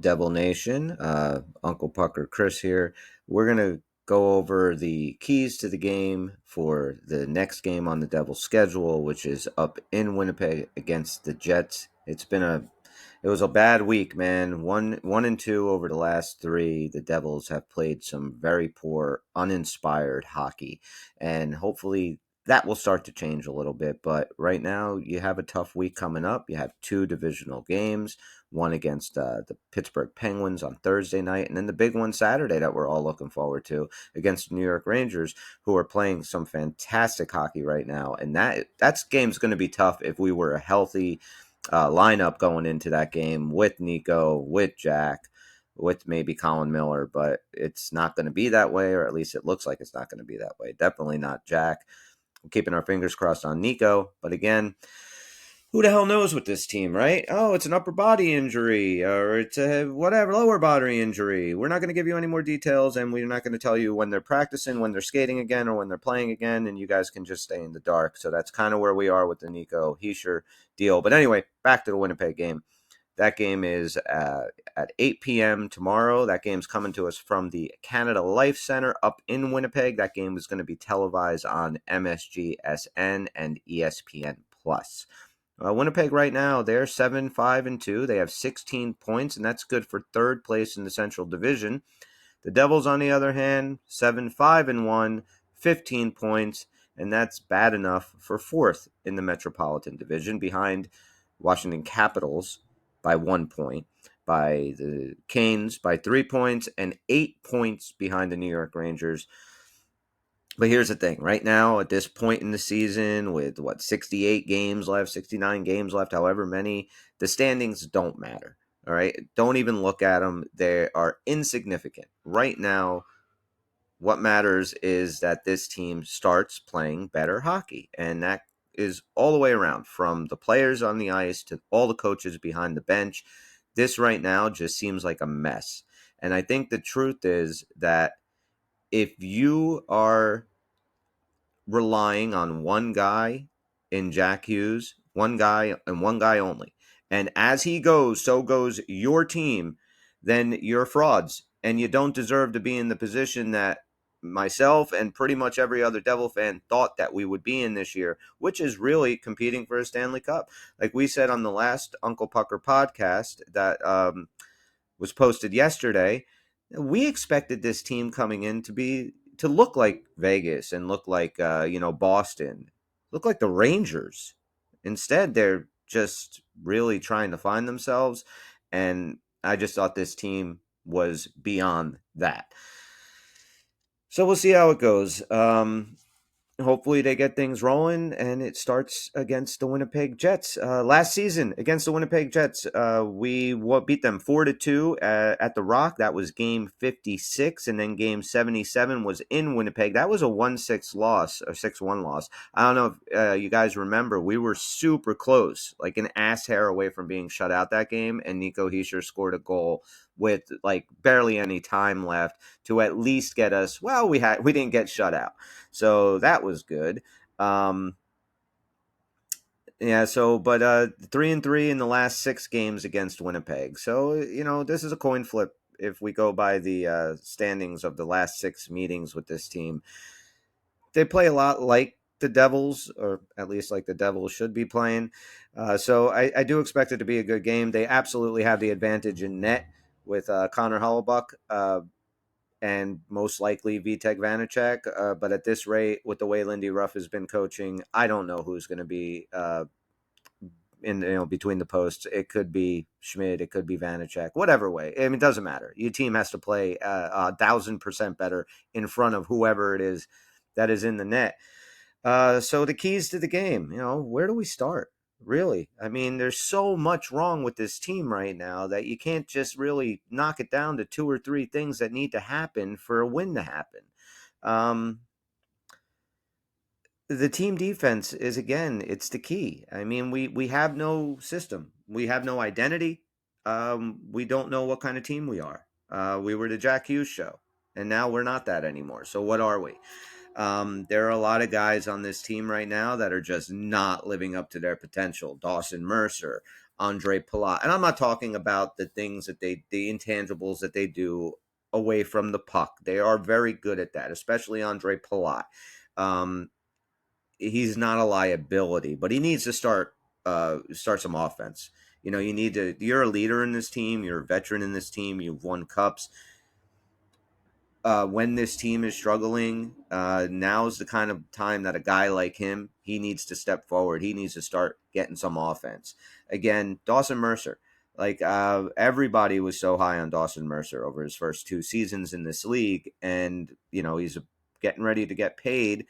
Devil Nation? Uncle Pucker Chris here. We're going to go over the keys to the game for the next game on the Devil's schedule, which is up in Winnipeg against the Jets. It was a bad week, man. One and two over the last three. The Devils have played some very poor, uninspired hockey, and hopefully that will start to change a little bit. But right now, you have a tough week coming up. You have two divisional games, one against the Pittsburgh Penguins on Thursday night, and then the big one Saturday that we're all looking forward to against the New York Rangers, who are playing some fantastic hockey right now. And that's game's going to be tough if we were a healthy lineup going into that game with Nico, with Jack, with maybe Colin Miller, but it's not going to be that way, or at least it looks like it's not going to be that way. Definitely not Jack. We're keeping our fingers crossed on Nico, but again, who the hell knows with this team, right? Oh, it's an upper body injury, or it's a whatever, lower body injury. We're not going to give you any more details, and we're not going to tell you when they're practicing, when they're skating again, or when they're playing again, and you guys can just stay in the dark. So that's kind of where we are with the Nico Hischier deal. But anyway, back to the Winnipeg game. That game is at 8 p.m. tomorrow. That game's coming to us from the Canada Life Center up in Winnipeg. That game is going to be televised on MSGSN and ESPN+. Winnipeg right now, they're 7-5-2. They have 16 points, and that's good for third place in the Central Division. The Devils, on the other hand, 7-5-1, 15 points, and that's bad enough for fourth in the Metropolitan Division, behind Washington Capitals by 1 point, by the Canes by 3 points, and 8 points behind the New York Rangers. But here's the thing. Right now, at this point in the season, with 68 games left, 69 games left, however many, the standings don't matter. All right? Don't even look at them. They are insignificant. Right now, what matters is that this team starts playing better hockey. And that is all the way around, from the players on the ice to all the coaches behind the bench. This right now just seems like a mess. And I think the truth is that if you are relying on one guy in Jack Hughes, one guy and one guy only, and as he goes, so goes your team, then you're frauds and you don't deserve to be in the position that myself and pretty much every other Devil fan thought that we would be in this year, which is really competing for a Stanley Cup. Like we said on the last Uncle Pucker podcast that was posted yesterday, we expected this team coming in to look like Vegas and look like Boston, look like the Rangers. Instead, they're just really trying to find themselves, and I just thought this team was beyond that. So we'll see how it goes. Hopefully they get things rolling, and it starts against the Winnipeg Jets. Last season against the Winnipeg Jets, we beat them 4-2 at the Rock. That was game 56, and then game 77 was in Winnipeg. That was a 1-6 loss, or 6-1 loss. I don't know if you guys remember. We were super close, like an ass hair away from being shut out that game, and Nico Hischier scored a goal with like barely any time left to at least get us. Well, we didn't get shut out. So that was good. Yeah, so but 3-3 in the last 6 games against Winnipeg. So, this is a coin flip if we go by the standings of the last 6 meetings with this team. They play a lot like the Devils, or at least like the Devils should be playing. So I do expect it to be a good game. They absolutely have the advantage in net with Connor Hellebuyck. And most likely Vitek Vanacek. But at this rate, with the way Lindy Ruff has been coaching, I don't know who's going to be in between the posts. It could be Schmidt, it could be Vanacek, whatever way. I mean, it doesn't matter. Your team has to play 1,000% better in front of whoever it is that is in the net. So the keys to the game, where do we start? Really, I mean, there's so much wrong with this team right now that you can't just really knock it down to 2 or 3 things that need to happen for a win to happen. The team defense is, again, it's the key. I mean, we have no system. We have no identity. We don't know what kind of team we are. We were the Jack Hughes show, and now we're not that anymore. So what are we? There are a lot of guys on this team right now that are just not living up to their potential. Dawson Mercer, Andre Palat. And I'm not talking about the things that the intangibles that they do away from the puck. They are very good at that, especially Andre Palat. Um, he's not a liability, but he needs to start some offense. You know, you need to. You're a leader in this team. You're a veteran in this team. You've won cups. When this team is struggling, now's the kind of time that a guy like him, he needs to step forward. He needs to start getting some offense. Again, Dawson Mercer. Like everybody was so high on Dawson Mercer over his first 2 seasons in this league, and you know he's getting ready to get paid.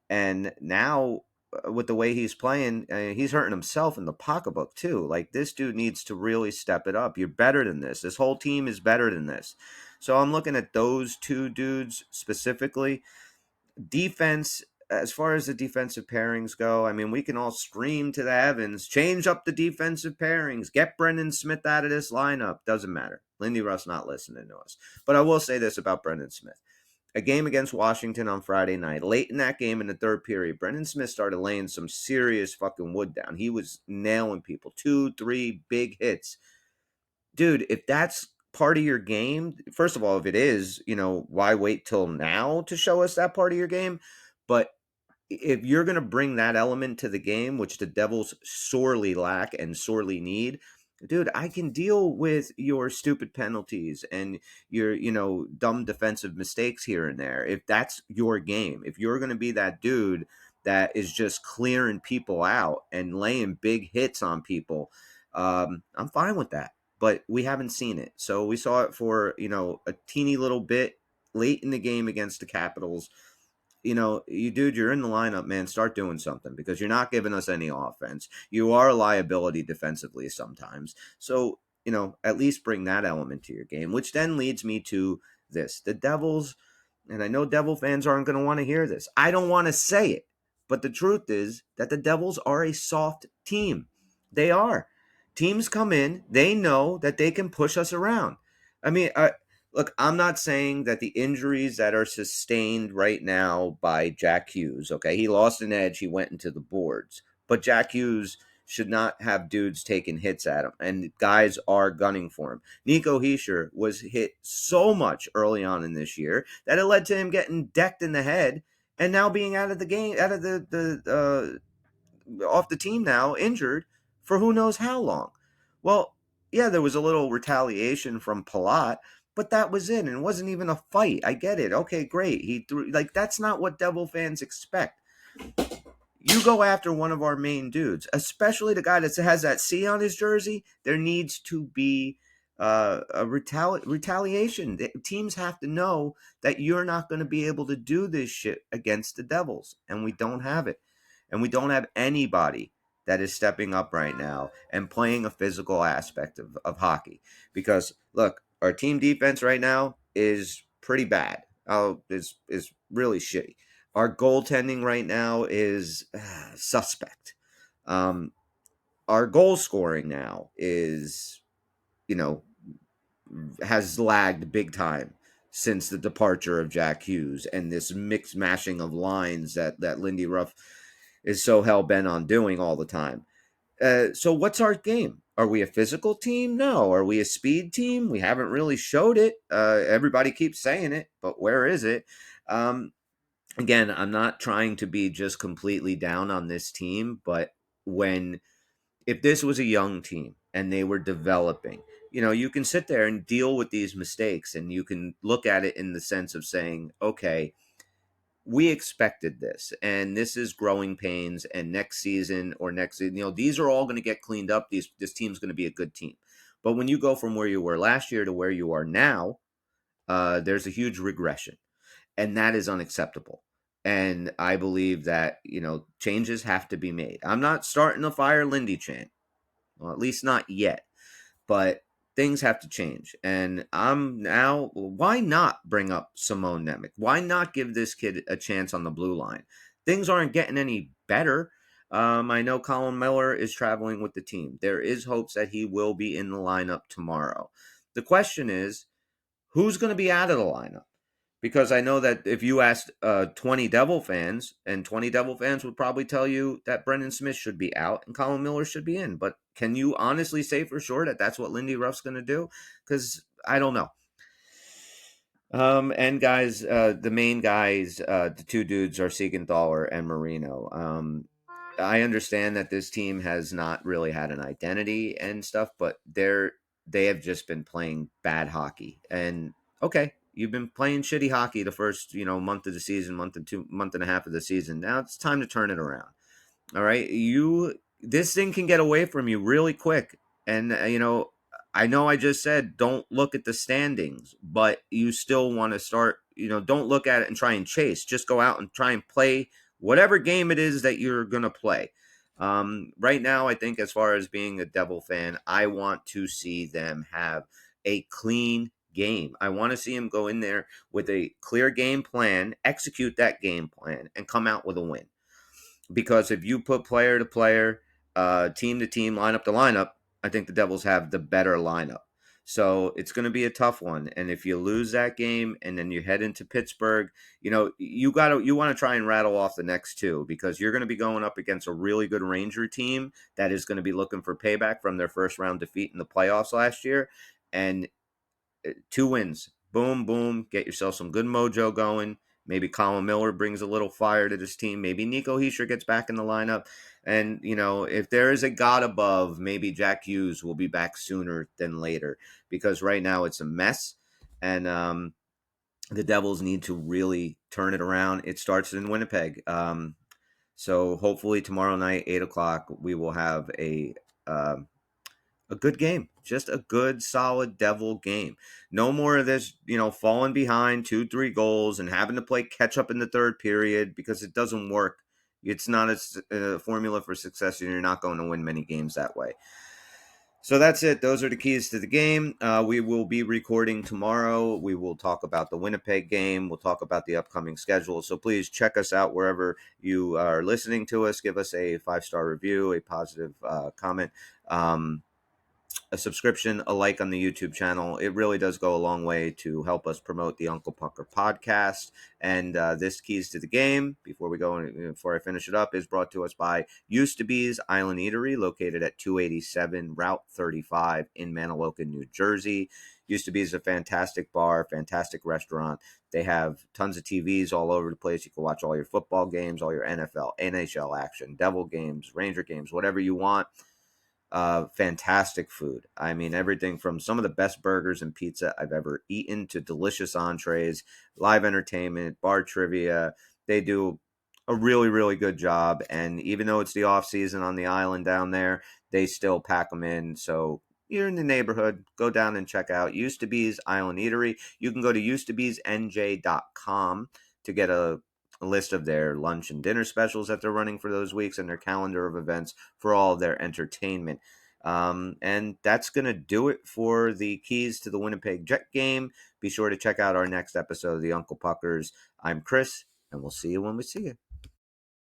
And now, with the way he's playing, he's hurting himself in the pocketbook too. Like this dude needs to really step it up. You're better than this. This whole team is better than this. So I'm looking at those two dudes specifically. Defense, as far as the defensive pairings go, I mean, we can all scream to the heavens, change up the defensive pairings, get Brendan Smith out of this lineup. Doesn't matter. Lindy Ruff's not listening to us. But I will say this about Brendan Smith. A game against Washington on Friday night. Late in that game in the third period, Brendan Smith started laying some serious fucking wood down. He was nailing people. 2, 3 big hits. Dude, if that's part of your game, first of all, if it is, you know, why wait till now to show us that part of your game? But if you're going to bring that element to the game, which the Devils sorely lack and sorely need, dude, I can deal with your stupid penalties and your, you know, dumb defensive mistakes here and there. If that's your game, if you're going to be that dude that is just clearing people out and laying big hits on people, I'm fine with that. But we haven't seen it. So we saw it for, you know, a teeny little bit late in the game against the Capitals. You know, you're in the lineup, man. Start doing something because you're not giving us any offense. You are a liability defensively sometimes. So, you know, at least bring that element to your game, which then leads me to this. The Devils, and I know Devil fans aren't going to want to hear this. I don't want to say it, but the truth is that the Devils are a soft team. They are. Teams come in, they know that they can push us around. I mean, look, I'm not saying that the injuries that are sustained right now by Jack Hughes, okay, he lost an edge, he went into the boards, but Jack Hughes should not have dudes taking hits at him, and guys are gunning for him. Nico Hischier was hit so much early on in this year that it led to him getting decked in the head and now being out of the game, out of off the team now, injured for who knows how long. Well, yeah, there was a little retaliation from Palat, but that was it. And it wasn't even a fight. I get it. Okay, great. He threw, like, that's not what Devil fans expect. You go after one of our main dudes, especially the guy that has that C on his jersey. There needs to be a retaliation. Teams have to know that you're not going to be able to do this shit against the Devils, and we don't have it. And we don't have anybody that is stepping up right now and playing a physical aspect of hockey. Because look, our team defense right now is pretty bad. Is really shitty. Our goaltending right now is suspect. Um, our goal scoring now is, you know, has lagged big time since the departure of Jack Hughes and this mixed mashing of lines that Lindy Ruff is so hell bent on doing all the time. So what's our game? Are we a physical team? No. Are we a speed team? We haven't really showed it. Everybody keeps saying it, but where is it? Again, I'm not trying to be just completely down on this team, but when if this was a young team and they were developing, you know, you can sit there and deal with these mistakes and you can look at it in the sense of saying, okay, we expected this and this is growing pains and next season or next season, you know, these are all going to get cleaned up. This team's going to be a good team. But when you go from where you were last year to where you are now, there's a huge regression and that is unacceptable. And I believe that, you know, changes have to be made. I'm not starting a fire Lindy chant, well, at least not yet, but things have to change. And I'm now, why not bring up Simone Nemec? Why not give this kid a chance on the blue line? Things aren't getting any better. I know Colin Miller is traveling with the team. There is hopes that he will be in the lineup tomorrow. The question is, who's going to be out of the lineup? Because I know that if you asked 20 Devil fans, and 20 Devil fans would probably tell you that Brendan Smith should be out and Colin Miller should be in. But can you honestly say for sure that that's what Lindy Ruff's going to do? Because I don't know. And guys, the main guys, the two dudes are Siegenthaler and Marino. I understand that this team has not really had an identity and stuff, but they have just been playing bad hockey. And okay, you've been playing shitty hockey the first month of the season, month and a half of the season. Now it's time to turn it around. All right, this thing can get away from you really quick, and I know I just said don't look at the standings, but you still want to start. Don't look at it and try and chase. Just go out and try and play whatever game it is that you're gonna play. Right now, I think as far as being a Devil fan, I want to see them have a clean game. I want to see them go in there with a clear game plan, execute that game plan, and come out with a win. Because if you put player to player, team to team, lineup to lineup, I think the Devils have the better lineup. So it's going to be a tough one. And if you lose that game and then you head into Pittsburgh, you want to try and rattle off the next two, because you're going to be going up against a really good Ranger team that is going to be looking for payback from their first round defeat in the playoffs last year. And 2 wins. Boom, boom. Get yourself some good mojo going. Maybe Colin Miller brings a little fire to this team. Maybe Nico Hischier gets back in the lineup. And, if there is a God above, maybe Jack Hughes will be back sooner than later, because right now it's a mess. And the Devils need to really turn it around. It starts in Winnipeg. So hopefully tomorrow night, 8 o'clock, we will have a good game, just a good, solid Devil game. No more of this, falling behind 2-3 goals and having to play catch up in the third period, because it doesn't work. It's not a formula for success, and you're not going to win many games that way. So that's it. Those are the keys to the game. We will be recording tomorrow. We will talk about the Winnipeg game. We'll talk about the upcoming schedule. So please check us out wherever you are listening to us. Give us a 5-star review, a positive comment. A subscription, a like on the YouTube channel. It really does go a long way to help us promote the Uncle Pucker podcast. And this Keys to the Game, before I finish it up, is brought to us by Used to Be's Island Eatery, located at 287 Route 35 in Manahawkin, New Jersey. Used to Be is a fantastic bar, fantastic restaurant. They have tons of TVs all over the place. You can watch all your football games, all your NFL, NHL action, Devil games, Ranger games, whatever you want. Fantastic food. I mean, everything from some of the best burgers and pizza I've ever eaten to delicious entrees, live entertainment, bar trivia. They do a really, really good job. And even though it's the off season on the island down there, they still pack them in. So you're in the neighborhood, go down and check out Used to Be's Island Eatery. You can go to usedtobesnj.com to get a list of their lunch and dinner specials that they're running for those weeks, and their calendar of events for all of their entertainment. And that's going to do it for the Keys to the Winnipeg Jet game. Be sure to check out our next episode of the Uncle Puckers. I'm Chris, and we'll see you when we see you.